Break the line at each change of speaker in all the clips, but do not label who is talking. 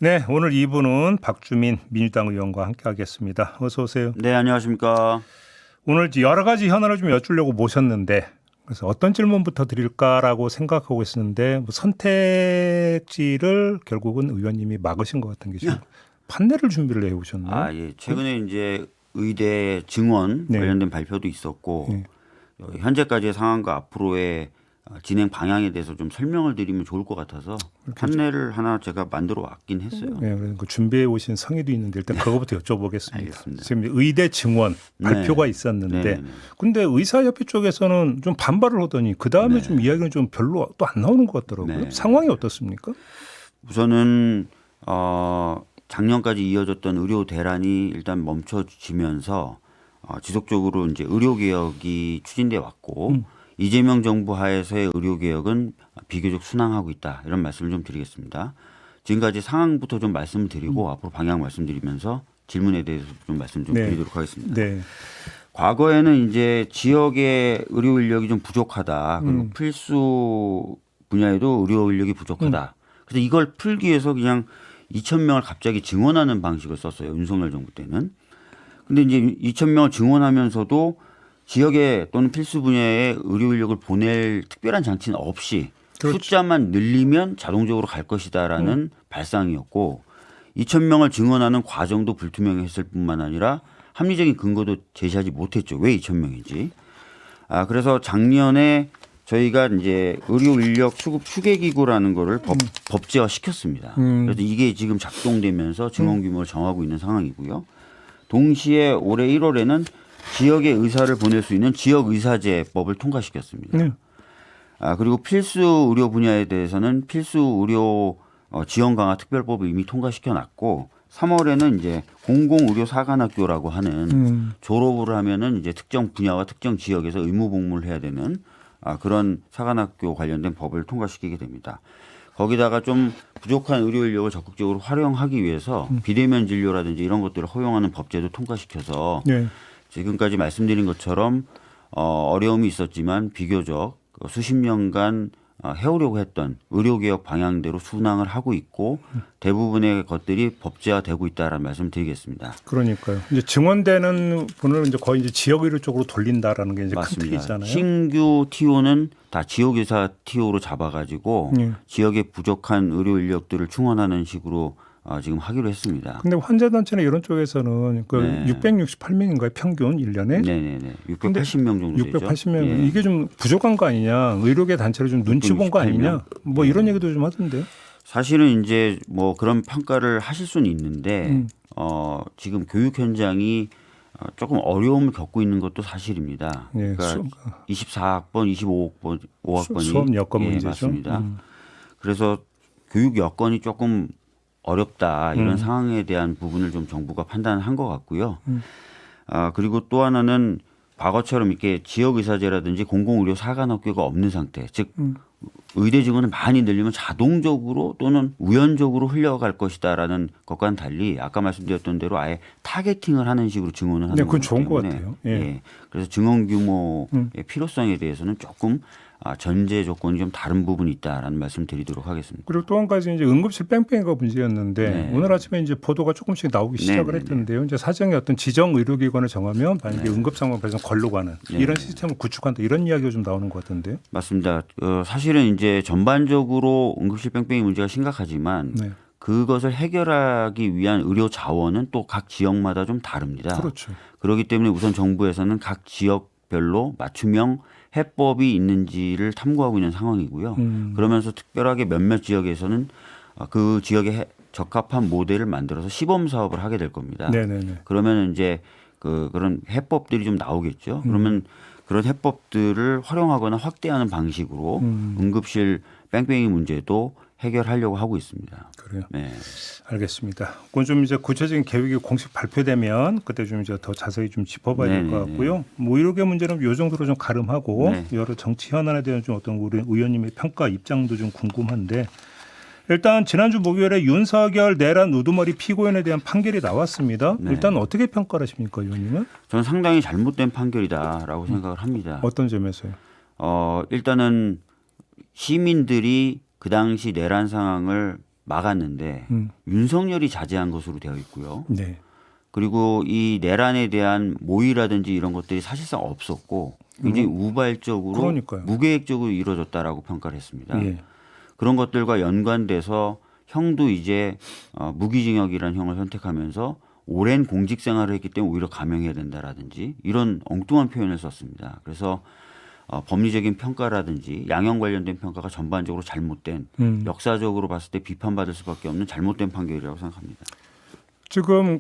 네, 오늘 2부는 박주민 민주당 의원과 함께하겠습니다. 어서 오세요.
네, 안녕하십니까.
오늘 여러 가지 현안을 좀 여쭈려고 모셨는데 그래서 어떤 질문부터 드릴까라고 생각하고 있었는데 선택지를 결국은 의원님이 막으신 것 같은 게 지금 판례를 준비를 해오셨나요?
예. 최근에 이제 의대 증원
네.
관련된 발표도 있었고
네.
현재까지의 상황과 앞으로의 진행 방향에 대해서 좀 설명을 드리면 좋을 것 같아서 판례를 하나 제가 만들어 왔긴 했어요.
네, 그래서 준비해 오신 성의도 있는데 일단 그거부터 여쭤보겠습니다.
알겠습니다.
지금 의대 증원 발표가
네.
있었는데,
네.
근데 의사협회 쪽에서는 좀 반발을 하더니 그 다음에 좀 이야기는 좀 별로 또 안 나오는 것 같더라고요.
네.
상황이 어떻습니까?
우선은 작년까지 이어졌던 의료 대란이 일단 멈춰지면서 지속적으로 이제 의료 개혁이 추진돼 왔고 이재명 정부 하에서의 의료 개혁은 비교적 순항하고 있다 이런 말씀을 좀 드리겠습니다. 지금까지 상황부터 좀 말씀을 드리고 앞으로 방향 말씀드리면서 질문에 대해서 좀 말씀 좀 드리도록 하겠습니다.
네.
과거에는 이제 지역의 의료 인력이 좀 부족하다. 그리고 필수 분야에도 의료 인력이 부족하다. 그래서 이걸 풀기 위해서 그냥 2,000명을 갑자기 증원하는 방식을 썼어요. 윤석열 정부 때는. 근데 이제 2,000명을 증원하면서도 지역에 또는 필수 분야에 의료 인력을 보낼 특별한 장치는 없이
그렇죠.
숫자만 늘리면 자동적으로 갈 것이다라는 발상이었고 2,000명을 증원하는 과정도 불투명했을 뿐만 아니라 합리적인 근거도 제시하지 못했죠. 왜 2,000명인지. 그래서 작년에 저희가 이제 의료 인력 수급 추계 기구라는 거를 법제화 시켰습니다. 그래서 이게 지금 작동되면서 증원 규모를 정하고 있는 상황이고요. 동시에 올해 1월에는 지역에 의사를 보낼 수 있는 지역 의사제법을 통과시켰습니다.
네.
그리고 필수 의료 분야에 대해서는 필수 의료 지원 강화 특별법을 이미 통과시켜 놨고 3월에는 이제 공공의료 사관학교라고 하는 졸업을 하면은 이제 특정 분야와 특정 지역에서 의무 복무를 해야 되는 그런 사관학교 관련된 법을 통과시키게 됩니다. 거기다가 좀 부족한 의료 인력을 적극적으로 활용하기 위해서 비대면 진료라든지 이런 것들을 허용하는 법제도 통과시켜서
네.
지금까지 말씀드린 것처럼 어려움이 있었지만 비교적 수십 년간 해오려고 했던 의료개혁 방향대로 순항을 하고 있고 대부분의 것들이 법제화되고 있다라는 말씀을 드리겠습니다.
그러니까요. 이제 증원되는 분을 이제 거의 이제 지역의료 쪽으로 돌린다라는 게 이제 큰
맞습니다.
틀이잖아요.
신규 TO는 다 지역의사 TO로 잡아가지고 지역의 부족한 의료 인력들을 충원하는 식으로 지금 하기로 했습니다.
근데 환자단체나 이런 쪽에서는 그
네.
668명인가요? 평균 1년에?
네네네. 680명 정도 되죠.
680명.
예.
이게 좀 부족한 거 아니냐. 의료계 단체를 좀 눈치 본 거 아니냐. 뭐 이런 얘기도 좀 하던데요.
사실은 이제 뭐 그런 평가를 하실 수는 있는데 지금 교육 현장이 조금 어려움을 겪고 있는 것도 사실입니다.
예,
그러니까 24학번, 25학번, 5학번이
수업 여건 문제죠.
맞습니다. 그래서 교육 여건이 조금 어렵다 이런 상황에 대한 부분을 좀 정부가 판단한 것 같고요. 그리고 또 하나는 과거처럼 이렇게 지역의사제라든지 공공의료 사관학교가 없는 상태, 즉 의대 증원을 많이 늘리면 자동적으로 또는 우연적으로 흘러갈 것이다라는 것과는 달리 아까 말씀드렸던 대로 아예 타겟팅을 하는 식으로 증원을 하는
그건
거기
좋은 것
때문에
같아요. 예.
그래서 증원 규모의 필요성에 대해서는 조금 전제 조건이 좀 다른 부분이 있다라는 말씀 드리도록 하겠습니다.
그리고 또 한 가지 이제 응급실 뺑뺑이가 문제였는데
네.
오늘 아침에 이제 보도가 조금씩 나오기 시작을 했던데요. 이제 사정에 어떤 지정 의료기관을 정하면 만약에 응급 상황 발생 걸로 가는 이런 시스템을 구축한다 이런 이야기가 좀 나오는 것 같은데요.
맞습니다. 사실은 이제 전반적으로 응급실 뺑뺑이 문제가 심각하지만
네.
그것을 해결하기 위한 의료 자원은 또 각 지역마다 좀 다릅니다.
그렇죠.
그렇기 때문에 우선 정부에서는 각 지역별로 맞춤형 해법이 있는지를 탐구하고 있는 상황이고요. 그러면서 특별하게 몇몇 지역에서는 그 지역에 적합한 모델을 만들어서 시범 사업을 하게 될 겁니다.
네네네.
그러면 이제 그런 해법들이 좀 나오겠죠. 그러면 그런 해법들을 활용하거나 확대하는 방식으로 응급실 뺑뺑이 문제도 해결하려고 하고 있습니다.
그래요.
네.
알겠습니다. 그건 좀 이제 구체적인 계획이 공식 발표되면 그때 좀 이제 더 자세히 좀 짚어봐야 될 것 같고요. 뭐 의료계 문제는 요 정도로 좀 가름하고 여러 정치 현안에 대한 좀 어떤 우리 의원님의 평가 입장도 좀 궁금한데 일단 지난주 목요일에 윤석열 내란 우두머리 피고인에 대한 판결이 나왔습니다.
네.
일단 어떻게 평가를 하십니까, 의원님은?
저는 상당히 잘못된 판결이다라고 생각을 합니다.
어떤 점에서요?
일단은 시민들이 그 당시 내란 상황을 막았는데 윤석열이 자제한 것으로 되어 있고요.
네.
그리고 이 내란에 대한 모의라든지 이런 것들이 사실상 없었고 굉장히 우발적으로
그러니까요.
무계획적으로 이루어졌다라고 평가를 했습니다.
예.
그런 것들과 연관돼서 형도 이제 무기징역이라는 형을 선택하면서 오랜 공직 생활을 했기 때문에 오히려 감형해야 된다라든지 이런 엉뚱한 표현을 썼습니다. 그래서 법리적인 평가라든지 양형 관련된 평가가 전반적으로 잘못된 역사적으로 봤을 때 비판받을 수밖에 없는 잘못된 판결이라고 생각합니다.
지금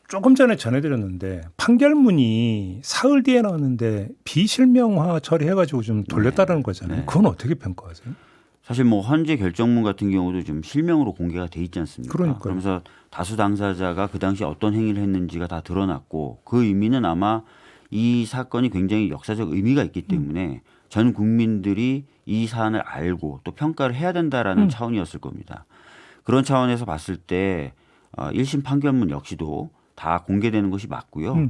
조금 전에 전해드렸는데 판결문이 사흘 뒤에 나왔는데 비실명화 처리해가지고 좀 돌렸다는 거잖아요.
네.
그건 어떻게 평가하세요?
사실 뭐 헌재 결정문 같은 경우도 좀 실명으로 공개가 돼 있지 않습니까?
그러니까요.
그러면서 다수 당사자가 그 당시 어떤 행위를 했는지가 다 드러났고 그 의미는 아마 이 사건이 굉장히 역사적 의미가 있기 때문에 전 국민들이 이 사안을 알고 또 평가를 해야 된다라는 차원이었을 겁니다. 그런 차원에서 봤을 때 1심 판결문 역시도 다 공개되는 것이 맞고요.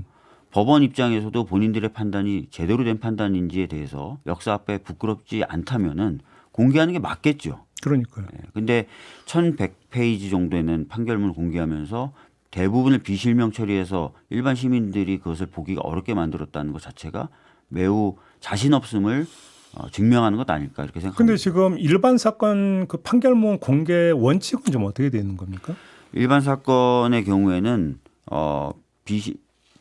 법원 입장에서도 본인들의 판단이 제대로 된 판단인지에 대해서 역사 앞에 부끄럽지 않다면은 공개하는 게 맞겠죠.
그러니까요.
근데 1100페이지 정도에는 판결문을 공개하면서 대부분을 비실명 처리해서 일반 시민들이 그것을 보기가 어렵게 만들었다는 것 자체가 매우 자신 없음을 증명하는 것 아닐까 이렇게 생각합니다.
근데 지금 일반 사건 그 판결문 공개 원칙은 좀 어떻게 되는 겁니까?
일반 사건의 경우에는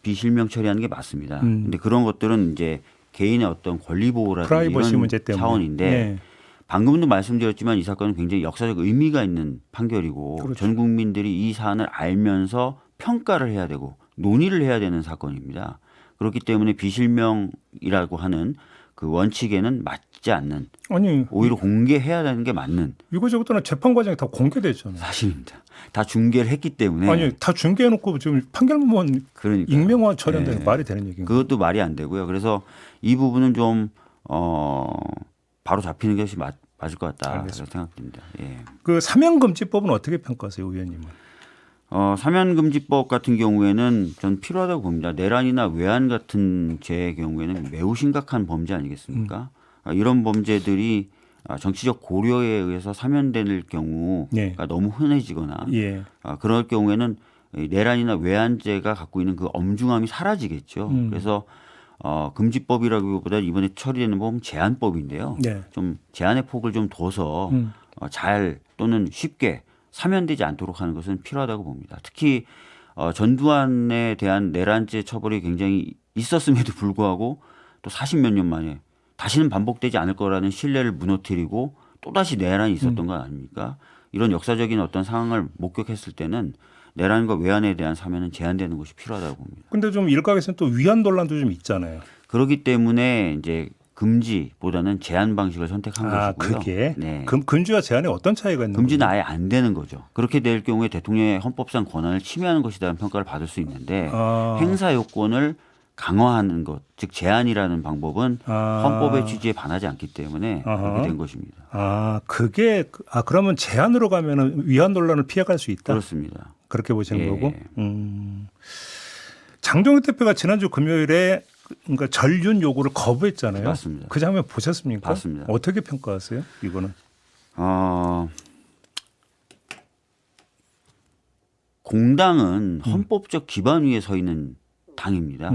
비실명 처리하는 게 맞습니다. 근데 그런 것들은 이제 개인의 어떤 권리 보호라든지
프라이버시
이런
문제 때문에.
차원인데
네.
방금도 말씀드렸지만 이 사건은 굉장히 역사적 의미가 있는 판결이고
그렇죠.
전 국민들이 이 사안을 알면서 평가를 해야 되고 논의를 해야 되는 사건입니다. 그렇기 때문에 비실명이라고 하는 그 원칙에는 맞지 않는
아니
오히려 공개해야 되는 게 맞는
이거저것도 재판 과정이 다 공개됐잖아요.
사실입니다. 다 중계를 했기 때문에
아니 다 중개해놓고 지금 판결문
그러니까
익명화 처리한다는 게 말이 되는 얘기인가요?
그것도 말이 안 되고요. 그래서 이 부분은 좀 바로 잡히는 것이 맞을 것 같다 생각됩니다. 예.
그 사면금지법은 어떻게 평가하세요, 의원님은?
사면금지법 같은 경우에는 전 필요하다고 봅니다. 내란이나 외환 같은 죄의 경우에는 매우 심각한 범죄 아니겠습니까? 이런 범죄들이 정치적 고려에 의해서 사면될 경우가
네.
너무 흔해지거나
예.
그럴 경우에는 내란이나 외환죄가 갖고 있는 그 엄중함이 사라지겠죠. 그래서 금지법이라기보다 이번에 처리되는 법은 제한법인데요.
네.
좀 제한의 폭을 좀 둬서 잘 또는 쉽게 사면되지 않도록 하는 것은 필요하다고 봅니다. 특히 전두환에 대한 내란죄 처벌이 굉장히 있었음에도 불구하고 또 40몇 년 만에 다시는 반복되지 않을 거라는 신뢰를 무너뜨리고 또다시 내란이 있었던 거 아닙니까? 이런 역사적인 어떤 상황을 목격했을 때는 내란과 외환에 대한 사면은 제한되는 것이 필요하다고 봅니다.
근데 좀 일각에서는 또 위안 논란도 좀 있잖아요.
그렇기 때문에 이제 금지보다는 제한 방식을 선택한 것이고요.
그게
네.
금지와 제한에 어떤 차이가 있는
금지는
거예요?
아예 안 되는 거죠. 그렇게 될 경우에 대통령의 헌법상 권한을 침해하는 것이라는 평가를 받을 수 있는데 행사 요건을 강화하는 것, 즉 제한이라는 방법은 헌법의 취지에 반하지 않기 때문에 그렇게 된 것입니다.
그러면 제한으로 가면은 위안 논란을 피해갈 수 있다.
그렇습니다.
그렇게 보시는
예.
거고. 장동혁 대표가 지난주 금요일에 그러니까 전륜 요구를 거부했잖아요.
맞습니다.
그 장면 보셨습니까?
봤습니다.
어떻게 평가하세요? 이거는
공당은 헌법적 기반 위에 서 있는 당입니다.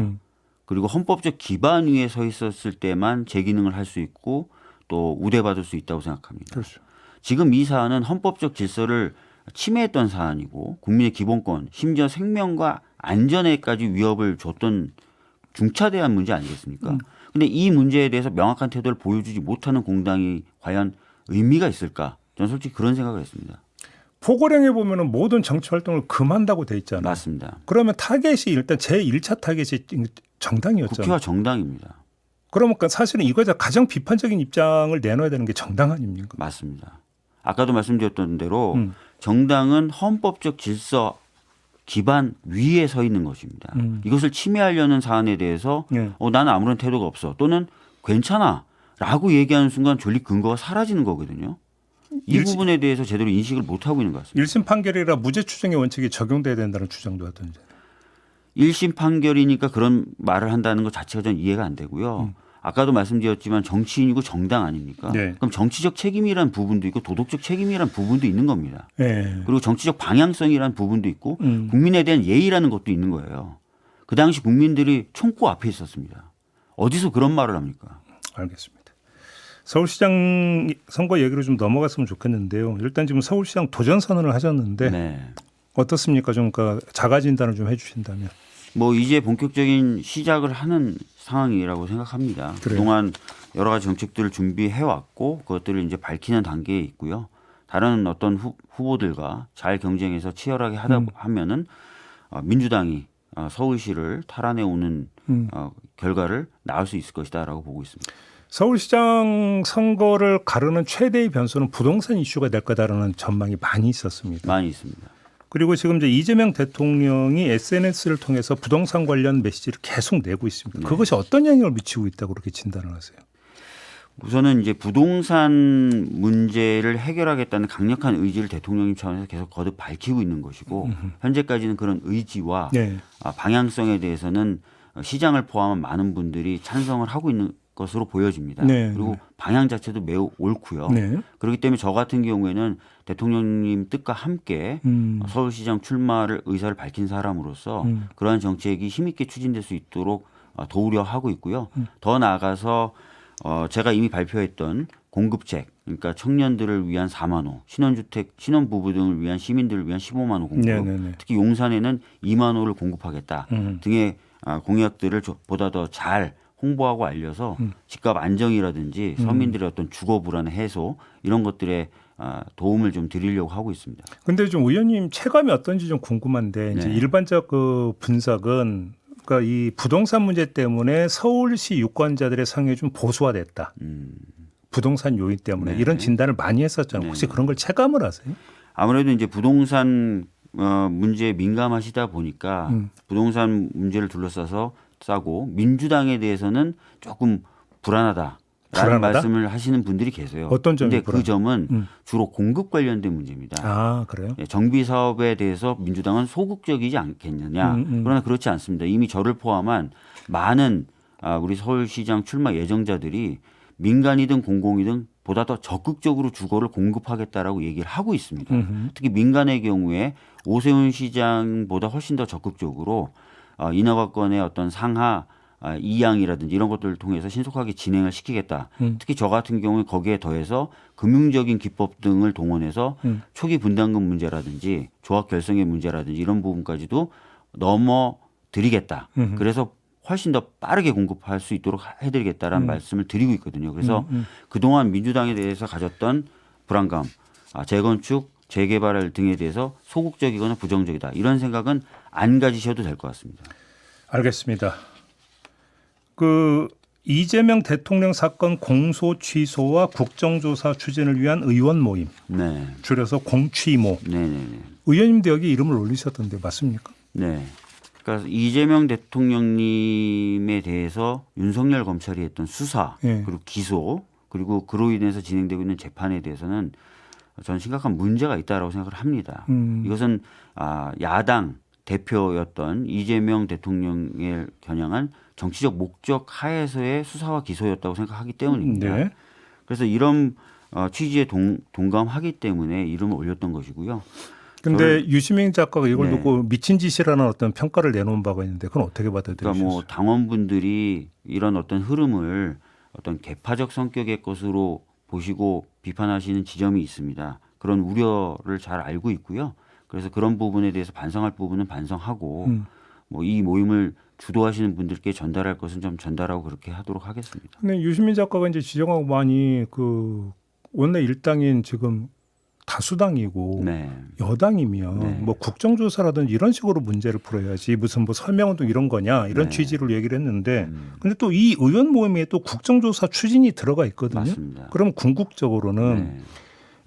그리고 헌법적 기반 위에 서 있었을 때만 제 기능을 할 수 있고 또 우대받을 수 있다고 생각합니다.
그렇죠.
지금 이 사안은 헌법적 질서를 침해했던 사안이고 국민의 기본권 심지어 생명과 안전에까지 위협을 줬던 중차대한 문제 아니겠습니까? 근데 이 문제에 대해서 명확한 태도를 보여주지 못하는 공당이 과연 의미가 있을까? 저는 솔직히 그런 생각을 했습니다.
포고령에 보면은 모든 정치 활동을 금한다고 돼 있잖아요.
맞습니다.
그러면 타겟이 일단 제1차 타겟이 정당이었잖아요.
국회와 정당입니다.
그러니까 사실은 이거자 가장 비판적인 입장을 내놔야 되는 게 정당 아닙니까?
맞습니다. 아까도 말씀드렸던 대로 정당은 헌법적 질서 기반 위에 서 있는 것입니다. 이것을 침해하려는 사안에 대해서 나는 아무런 태도가 없어 또는 괜찮아 라고 얘기하는 순간 존립 근거가 사라지는 거거든요. 이 부분에 대해서 제대로 인식을 못하고 있는 것 같습니다.
1심 판결이라 무죄 추정의 원칙이 적용돼야 된다는 주장도 하던데.
1심 판결이니까 그런 말을 한다는 것 자체가 전 이해가 안 되고요. 아까도 말씀드렸지만 정치인이고 정당 아닙니까?
네.
그럼 정치적 책임이라는 부분도 있고 도덕적 책임이라는 부분도 있는 겁니다.
네.
그리고 정치적 방향성이라는 부분도 있고 국민에 대한 예의라는 것도 있는 거예요. 그 당시 국민들이 총구 앞에 있었습니다. 어디서 그런 말을 합니까?
알겠습니다. 서울시장 선거 얘기로 좀 넘어갔으면 좋겠는데요. 일단 지금 서울시장 도전 선언을 하셨는데
네.
어떻습니까? 좀 그러니까 자가 진단을 좀 해주신다면.
뭐 이제 본격적인 시작을 하는 상황이라고 생각합니다.
그래요?
그동안 여러 가지 정책들을 준비해 왔고 그것들을 이제 밝히는 단계에 있고요. 다른 어떤 후보들과 잘 경쟁해서 치열하게 하다 하면은 민주당이 서울시를 탈환해 오는 결과를 낳을 수 있을 것이다라고 보고 있습니다.
서울시장 선거를 가르는 최대의 변수는 부동산 이슈가 될 거다라는 전망이 많이 있었습니다.
많이 있습니다.
그리고 지금 이제 이재명 대통령이 SNS를 통해서 부동산 관련 메시지를 계속 내고 있습니다.
네.
그것이 어떤 영향을 미치고 있다고 그렇게 진단을 하세요?
우선은 이제 부동산 문제를 해결하겠다는 강력한 의지를 대통령님 차원에서 계속 거듭 밝히고 있는 것이고 현재까지는 그런 의지와
네.
방향성에 대해서는 시장을 포함한 많은 분들이 찬성을 하고 있는 것으로 보여집니다.
네.
그리고 방향 자체도 매우 옳고요.
네.
그렇기 때문에 저 같은 경우에는 대통령님 뜻과 함께 서울시장 출마를 의사를 밝힌 사람으로서 그러한 정책이 힘있게 추진될 수 있도록 도우려 하고 있고요. 더 나아가서 제가 이미 발표했던 공급책, 그러니까 청년들을 위한 4만 호, 신혼주택, 신혼부부 등을 위한 시민들을 위한 15만 호 공급,
네네네.
특히 용산에는 2만 호를 공급하겠다 등의 공약들을 보다 더 잘 홍보하고 알려서 집값 안정이라든지 서민들의 어떤 주거 불안의 해소 이런 것들에 도움을 좀 드리려고 하고 있습니다.
근데 좀 의원님 체감이 어떤지 좀 궁금한데 이제
네.
일반적 그 분석은 그러니까 이 부동산 문제 때문에 서울시 유권자들의 성향이 좀 보수화됐다. 부동산 요인 때문에
네.
이런 진단을 많이 했었잖아요. 혹시 그런 걸 체감을 하세요?
아무래도 이제 부동산 문제에 민감하시다 보니까 부동산 문제를 둘러싸서 싸고 민주당에 대해서는 조금 불안하다라는 말씀을 하시는 분들이 계세요.
어떤 점이
그런데 그 점은 주로 공급 관련된 문제입니다.
아 그래요?
정비 사업에 대해서 민주당은 소극적이지 않겠느냐. 그러나 그렇지 않습니다. 이미 저를 포함한 많은 우리 서울시장 출마 예정자들이 민간이든 공공이든 보다 더 적극적으로 주거를 공급하겠다라고 얘기를 하고 있습니다. 특히 민간의 경우에 오세훈 시장보다 훨씬 더 적극적으로 인허가권의 어떤 상하 이양이라든지 이런 것들을 통해서 신속하게 진행을 시키겠다. 특히 저 같은 경우에 거기에 더해서 금융적인 기법 등을 동원해서 초기 분담금 문제라든지 조합 결성의 문제라든지 이런 부분까지도 넘어드리겠다. 그래서 훨씬 더 빠르게 공급할 수 있도록 해드리겠다라는 말씀을 드리고 있거든요. 그래서 그동안 민주당에 대해서 가졌던 불안감, 재건축, 재개발 등에 대해서 소극적이거나 부정적이다. 이런 생각은 안 가지셔도 될 것 같습니다.
알겠습니다. 그 이재명 대통령 사건 공소 취소와 국정조사 추진을 위한 의원 모임,
네,
줄여서 공취모.
네.
의원님도 여기 이름을 올리셨던데 맞습니까?
네. 그러니까 이재명 대통령님에 대해서 윤석열 검찰이 했던 수사
네.
그리고 기소 그리고 그로 인해서 진행되고 있는 재판에 대해서는 저는 심각한 문제가 있다라고 생각을 합니다. 이것은 야당 대표였던 이재명 대통령에 겨냥한 정치적 목적 하에서의 수사와 기소였다고 생각하기 때문입니다.
네.
그래서 이런 취지에 동감하기 때문에 이름을 올렸던 것이고요.
근데 유시민 작가가 이걸
네.
두고 미친 짓이라는 어떤 평가를 내놓은 바가 있는데 그건 어떻게 받아들이셨어요?
그러니까 뭐 당원분들이 이런 어떤 흐름을 어떤 개파적 성격의 것으로 보시고 비판하시는 지점이 있습니다. 그런 우려를 잘 알고 있고요. 그래서 그런 부분에 대해서 반성할 부분은 반성하고 뭐 이 모임을 주도하시는 분들께 전달할 것은 좀 전달하고 그렇게 하도록 하겠습니다.
근데 유시민 작가가 이제 지적하고 많이 그 원내 일당인 지금 다수당이고
네.
여당이면
네.
뭐 국정조사라든지 이런 식으로 문제를 풀어야지 무슨 뭐 설명운동 이런 거냐 이런
네.
취지로 얘기를 했는데 근데 또 이 의원 모임에 또 국정조사 추진이 들어가 있거든요.
맞습니다.
그럼 궁극적으로는
네.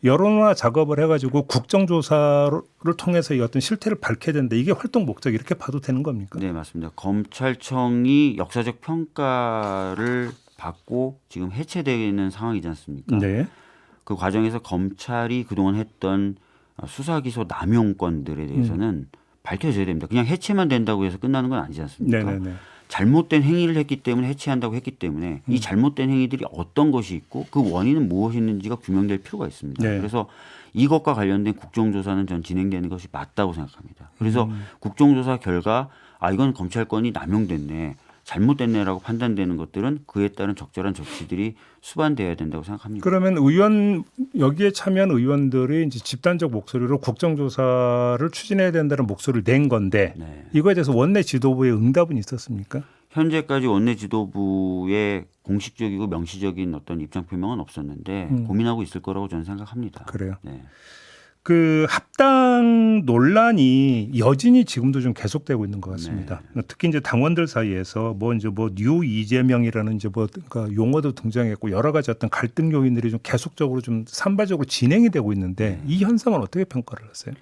여론화 작업을 해가지고 국정조사를 통해서 이 어떤 실태를 밝혀야 되는데 이게 활동 목적 이렇게 봐도 되는 겁니까?
네, 맞습니다. 검찰청이 역사적 평가를 받고 지금 해체되는 상황이지 않습니까?
네.
그 과정에서 검찰이 그동안 했던 수사 기소 남용 건들에 대해서는 밝혀져야 됩니다. 그냥 해체만 된다고 해서 끝나는 건 아니지 않습니까?
네네네.
잘못된 행위를 했기 때문에 해체한다고 했기 때문에 이 잘못된 행위들이 어떤 것이 있고 그 원인은 무엇이었는지가 규명될 필요가 있습니다.
네.
그래서 이것과 관련된 국정조사는 전 진행되는 것이 맞다고 생각합니다. 그래서 국정조사 결과 이건 검찰권이 남용됐네, 잘못됐네라고 판단되는 것들은 그에 따른 적절한 조치들이 수반돼야 된다고 생각합니다.
그러면 여기에 참여한 의원들이 이제 집단적 목소리로 국정조사를 추진해야 된다는 목소리를 낸 건데
네.
이거에 대해서 원내 지도부의 응답은 있었습니까?
현재까지 원내 지도부의 공식적이고 명시적인 어떤 입장 표명은 없었는데 고민하고 있을 거라고 저는 생각합니다.
그래요.
네.
그 합당 논란이 여전히 지금도 좀 계속되고 있는 것 같습니다. 특히 이제 당원들 사이에서 뉴 이재명이라는 그러니까 용어도 등장했고 여러 가지 어떤 갈등 요인들이 좀 계속적으로 좀 산발적으로 진행이 되고 있는데 이 현상은 어떻게 평가를 하세요?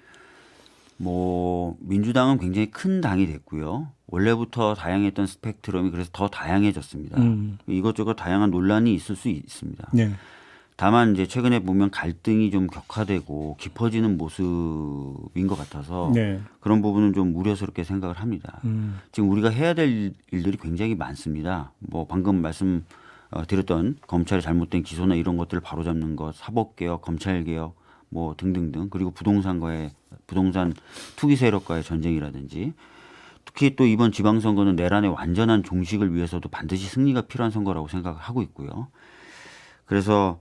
민주당은 굉장히 큰 당이 됐고요. 원래부터 다양했던 스펙트럼이 그래서 더 다양해졌습니다. 이것저것 다양한 논란이 있을 수 있습니다.
네.
다만 이제 최근에 보면 갈등이 좀 격화되고 깊어지는 모습인 것 같아서
네.
그런 부분은 좀 우려스럽게 생각을 합니다. 지금 우리가 해야 될 일들이 굉장히 많습니다. 방금 말씀드렸던 검찰의 잘못된 기소나 이런 것들을 바로잡는 것, 사법개혁, 검찰개혁 등등등, 그리고 부동산 투기 세력과의 전쟁이라든지, 특히 또 이번 지방선거는 내란의 완전한 종식을 위해서도 반드시 승리가 필요한 선거라고 생각하고 있고요. 그래서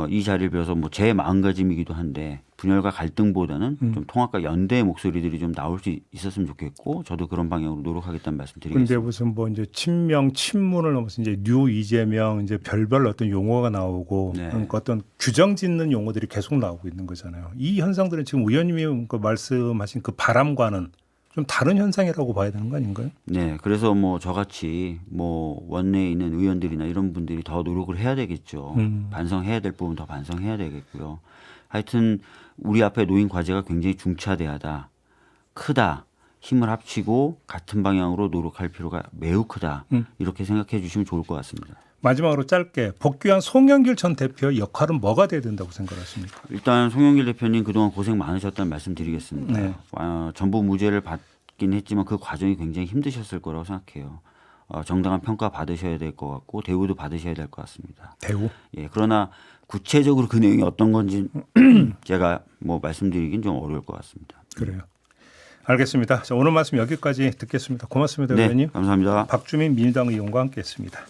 이 자리를 빌어서 제 마음가짐이기도 한데 분열과 갈등보다는 좀 통합과 연대의 목소리들이 좀 나올 수 있었으면 좋겠고 저도 그런 방향으로 노력하겠다는 말씀드리겠습니다.
근데 무슨 이제 친명, 친문을 넘어서 이제 뉴 이재명 이제 별별 어떤 용어가 나오고
네.
그러니까 어떤 규정 짓는 용어들이 계속 나오고 있는 거잖아요. 이 현상들은 지금 의원님이 말씀하신 그 바람과는 좀 다른 현상이라고 봐야 되는 거 아닌가요?
네, 그래서 저같이 원내에 있는 의원들이나 이런 분들이 더 노력을 해야 되겠죠. 반성해야 될 부분 더 반성해야 되겠고요. 하여튼 우리 앞에 놓인 과제가 굉장히 중차대하다, 크다, 힘을 합치고 같은 방향으로 노력할 필요가 매우 크다. 이렇게 생각해 주시면 좋을 것 같습니다.
마지막으로 짧게 복귀한 송영길 전 대표의 역할은 뭐가 돼야 된다고 생각하십니까?
일단 송영길 대표님 그동안 고생 많으셨다는 말씀 드리겠습니다.
네.
전부 무죄를 받긴 했지만 그 과정이 굉장히 힘드셨을 거라고 생각해요. 정당한 평가 받으셔야 될 것 같고 대우도 받으셔야 될 것 같습니다.
대우?
예, 그러나 구체적으로 그 내용이 어떤 건지 제가 말씀드리긴 좀 어려울 것 같습니다.
그래요. 알겠습니다. 자, 오늘 말씀 여기까지 듣겠습니다. 고맙습니다,
네,
의원님.
감사합니다.
박주민 민주당 의원과 함께했습니다.